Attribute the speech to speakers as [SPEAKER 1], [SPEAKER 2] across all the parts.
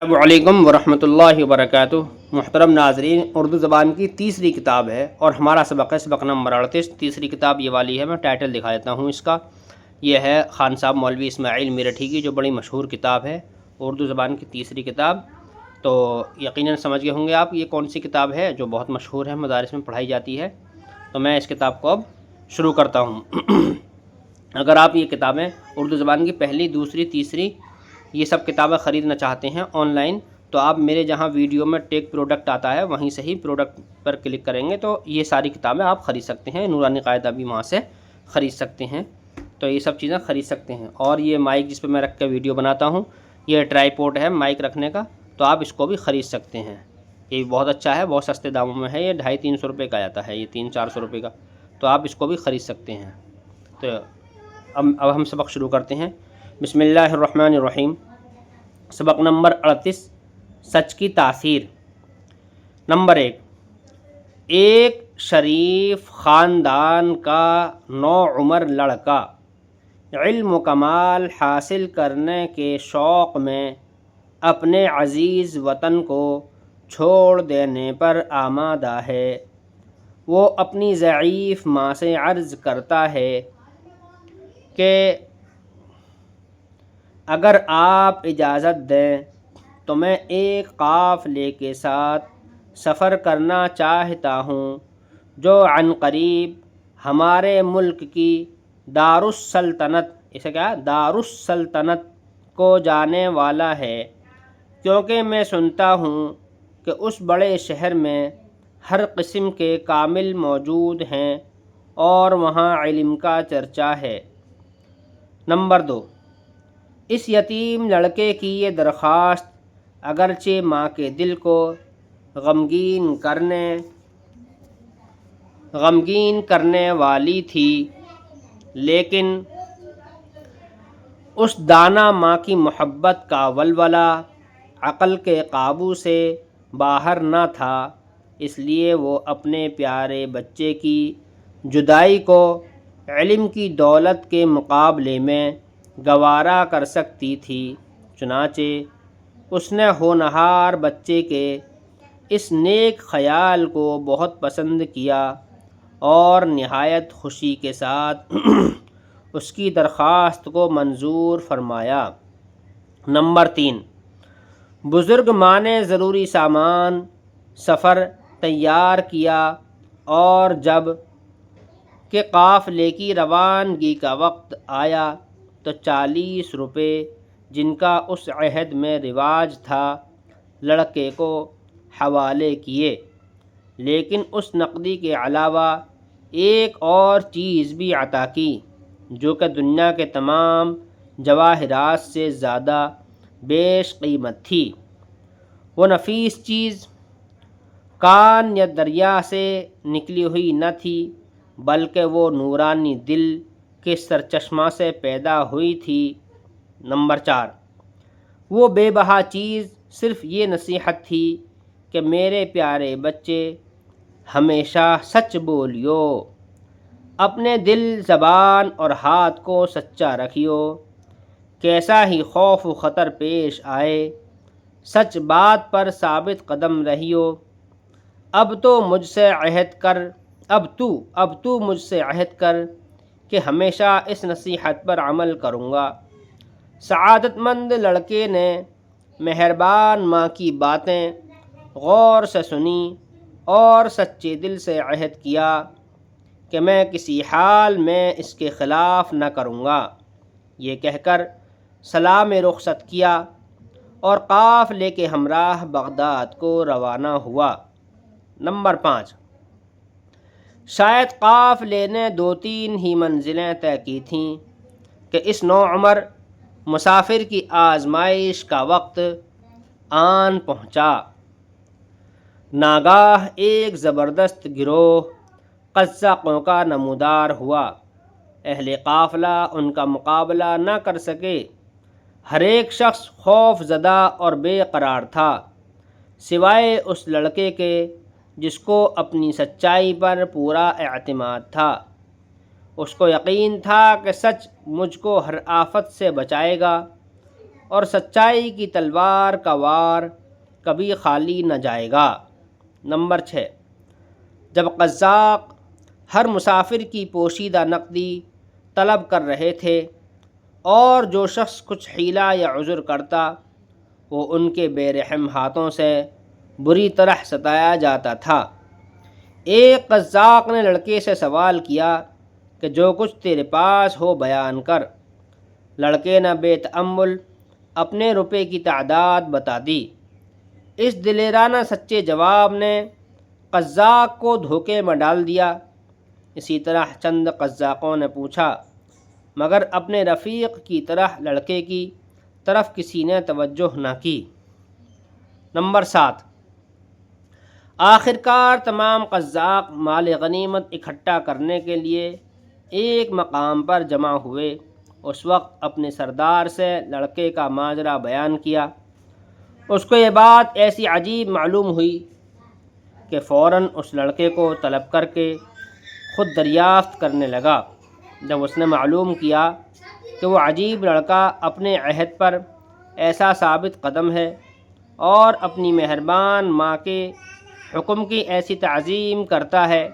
[SPEAKER 1] السلام علیکم ورحمۃ اللہ وبرکاتہ۔ محترم ناظرین، اردو زبان کی تیسری کتاب ہے اور ہمارا سبق ہے سبق نمبر 38۔ تیسری کتاب یہ والی ہے، میں ٹائٹل دکھا دیتا ہوں اس کا۔ یہ ہے خان صاحب مولوی اسماعیل میرٹھی کی جو بڑی مشہور کتاب ہے، اردو زبان کی تیسری کتاب۔ تو یقیناً سمجھ گئے ہوں گے آپ یہ کون سی کتاب ہے جو بہت مشہور ہے، مدارس میں پڑھائی جاتی ہے۔ تو میں اس کتاب کو اب شروع کرتا ہوں۔ اگر آپ یہ کتابیں اردو زبان کی پہلی، دوسری، تیسری یہ سب کتابیں خریدنا چاہتے ہیں آن لائن، تو آپ میرے جہاں ویڈیو میں ٹیک پروڈکٹ آتا ہے وہیں سے ہی پروڈکٹ پر کلک کریں گے تو یہ ساری کتابیں آپ خرید سکتے ہیں۔ نورانی قاعدہ بھی وہاں سے خرید سکتے ہیں، تو یہ سب چیزیں خرید سکتے ہیں۔ اور یہ مائک جس پہ میں رکھ کے ویڈیو بناتا ہوں، یہ ٹرائی پوڈ ہے مائک رکھنے کا، تو آپ اس کو بھی خرید سکتے ہیں۔ یہ بہت اچھا ہے، بہت سستے داموں میں ہے، یہ 250-300 روپے کا آتا ہے، یہ 300-400 روپے کا، تو آپ اس کو بھی خرید سکتے ہیں۔ تو اب ہم سبق شروع کرتے ہیں۔ بسم اللہ الرحمن الرحیم۔ سبق نمبر 38، سچ کی تاثیر۔ نمبر 1، ایک شریف خاندان کا نوعمر لڑکا علم و کمال حاصل کرنے کے شوق میں اپنے عزیز وطن کو چھوڑ دینے پر آمادہ ہے۔ وہ اپنی ضعیف ماں سے عرض کرتا ہے کہ اگر آپ اجازت دیں تو میں ایک قافلے کے ساتھ سفر کرنا چاہتا ہوں جو عنقریب ہمارے ملک کی دارالسلطنت کو جانے والا ہے، کیونکہ میں سنتا ہوں کہ اس بڑے شہر میں ہر قسم کے کامل موجود ہیں اور وہاں علم کا چرچا ہے۔ نمبر 2، اس یتیم لڑکے کی یہ درخواست اگرچہ ماں کے دل کو غمگین کرنے والی تھی، لیکن اس دانا ماں کی محبت کا ولولہ عقل کے قابو سے باہر نہ تھا، اس لیے وہ اپنے پیارے بچے کی جدائی کو علم کی دولت کے مقابلے میں گوارا کر سکتی تھی۔ چنانچہ اس نے ہونہار بچے کے اس نیک خیال کو بہت پسند کیا اور نہایت خوشی کے ساتھ اس کی درخواست کو منظور فرمایا۔ نمبر 3، بزرگ ماں نے ضروری سامان سفر تیار کیا اور جب کہ قافلے کی روانگی کا وقت آیا تو 40 روپے جن کا اس عہد میں رواج تھا لڑکے کو حوالے کیے، لیکن اس نقدی کے علاوہ ایک اور چیز بھی عطا کی جو کہ دنیا کے تمام جواہرات سے زیادہ بیش قیمت تھی۔ وہ نفیس چیز کان یا دریا سے نکلی ہوئی نہ تھی، بلکہ وہ نورانی دل کے سرچشمہ سے پیدا ہوئی تھی۔ نمبر 4، وہ بے بہا چیز صرف یہ نصیحت تھی کہ میرے پیارے بچے ہمیشہ سچ بولیو، اپنے دل، زبان اور ہاتھ کو سچا رکھیو، کیسا ہی خوف و خطر پیش آئے سچ بات پر ثابت قدم رہیو۔ اب تو مجھ سے عہد کر کہ ہمیشہ اس نصیحت پر عمل کروں گا۔ سعادت مند لڑکے نے مہربان ماں کی باتیں غور سے سنی اور سچے دل سے عہد کیا کہ میں کسی حال میں اس کے خلاف نہ کروں گا۔ یہ کہہ کر سلام رخصت کیا اور قافلے کے ہمراہ بغداد کو روانہ ہوا۔ نمبر 5، شاید قافلے نے 2-3 ہی منزلیں طے کی تھیں کہ اس نوعمر مسافر کی آزمائش کا وقت آن پہنچا۔ ناگاہ ایک زبردست گروہ قزاقوں کا نمودار ہوا۔ اہل قافلہ ان کا مقابلہ نہ کر سکے۔ ہر ایک شخص خوف زدہ اور بے قرار تھا، سوائے اس لڑکے کے جس کو اپنی سچائی پر پورا اعتماد تھا۔ اس کو یقین تھا کہ سچ مجھ کو ہر آفت سے بچائے گا اور سچائی کی تلوار کا وار کبھی خالی نہ جائے گا۔ نمبر 6، جب قزاق ہر مسافر کی پوشیدہ نقدی طلب کر رہے تھے اور جو شخص کچھ حیلہ یا عذر کرتا وہ ان کے بے رحم ہاتھوں سے بری طرح ستایا جاتا تھا۔ ایک قزاق نے لڑکے سے سوال کیا کہ جو کچھ تیرے پاس ہو بیان کر۔ لڑکے نے بے تأمل اپنے روپے کی تعداد بتا دی۔ اس دلیرانہ سچے جواب نے قزاق کو دھوکے میں ڈال دیا۔ اسی طرح چند قزاقوں نے پوچھا مگر اپنے رفیق کی طرح لڑکے کی طرف کسی نے توجہ نہ کی۔ نمبر 7، آخرکار تمام قزاق مال غنیمت اکٹھا کرنے کے لیے ایک مقام پر جمع ہوئے۔ اس وقت اپنے سردار سے لڑکے کا ماجرا بیان کیا۔ اس کو یہ بات ایسی عجیب معلوم ہوئی کہ فوراً اس لڑکے کو طلب کر کے خود دریافت کرنے لگا۔ جب اس نے معلوم کیا کہ وہ عجیب لڑکا اپنے عہد پر ایسا ثابت قدم ہے اور اپنی مہربان ماں کے حکم کی ایسی تعظیم کرتا ہے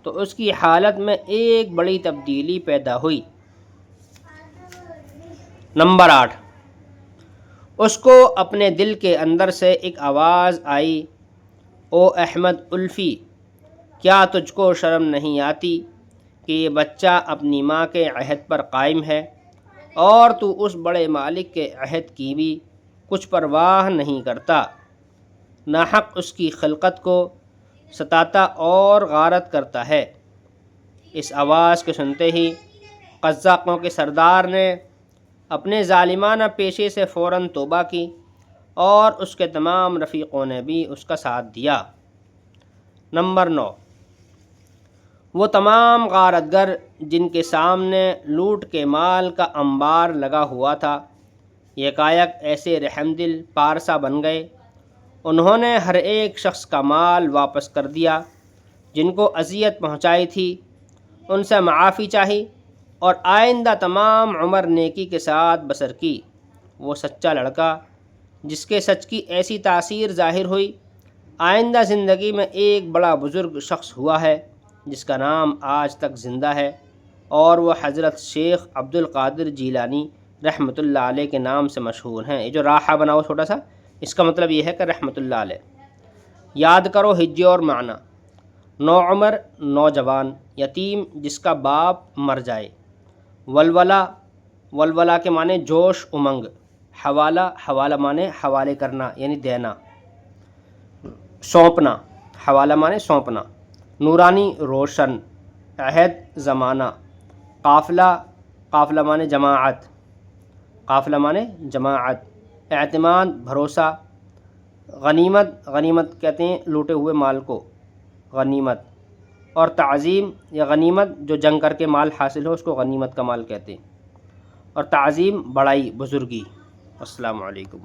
[SPEAKER 1] تو اس کی حالت میں ایک بڑی تبدیلی پیدا ہوئی۔ نمبر 8، اس کو اپنے دل کے اندر سے ایک آواز آئی، او احمد الفی، کیا تجھ کو شرم نہیں آتی کہ یہ بچہ اپنی ماں کے عہد پر قائم ہے اور تو اس بڑے مالک کے عہد کی بھی کچھ پرواہ نہیں کرتا، ناحق اس کی خلقت کو ستاتا اور غارت کرتا ہے۔ اس آواز کو سنتے ہی قزاقوں کے سردار نے اپنے ظالمانہ پیشے سے فوراً توبہ کی اور اس کے تمام رفیقوں نے بھی اس کا ساتھ دیا۔ نمبر 9، وہ تمام غارت گر جن کے سامنے لوٹ کے مال کا انبار لگا ہوا تھا یکایک ایسے رحم دل پارسا بن گئے۔ انہوں نے ہر ایک شخص کا مال واپس کر دیا، جن کو اذیت پہنچائی تھی ان سے معافی چاہی اور آئندہ تمام عمر نیکی کے ساتھ بسر کی۔ وہ سچا لڑکا جس کے سچ کی ایسی تاثیر ظاہر ہوئی آئندہ زندگی میں ایک بڑا بزرگ شخص ہوا ہے جس کا نام آج تک زندہ ہے اور وہ حضرت شیخ عبد القادر جیلانی رحمۃ اللہ علیہ کے نام سے مشہور ہیں۔ یہ جو راحہ بنا ہوا چھوٹا سا، اس کا مطلب یہ ہے کہ رحمۃ اللہ علیہ۔ یاد کرو ہجے اور معنی: نوعمر نوجوان، یتیم جس کا باپ مر جائے، ولولہ ولولہ کے معنی جوش امنگ، حوالہ حوالہ معنی حوالے کرنا یعنی دینا، سونپنا حوالہ معنی سونپنا، نورانی روشن، عہد زمانہ، قافلہ قافلہ معنی جماعت، قافلہ معنی جماعت، اعتماد بھروسہ، غنیمت غنیمت کہتے ہیں لوٹے ہوئے مال کو غنیمت، اور تعظیم یا غنیمت جو جنگ کر کے مال حاصل ہو اس کو غنیمت کا مال کہتے ہیں، اور تعظیم بڑائی بزرگی۔ السلام علیکم۔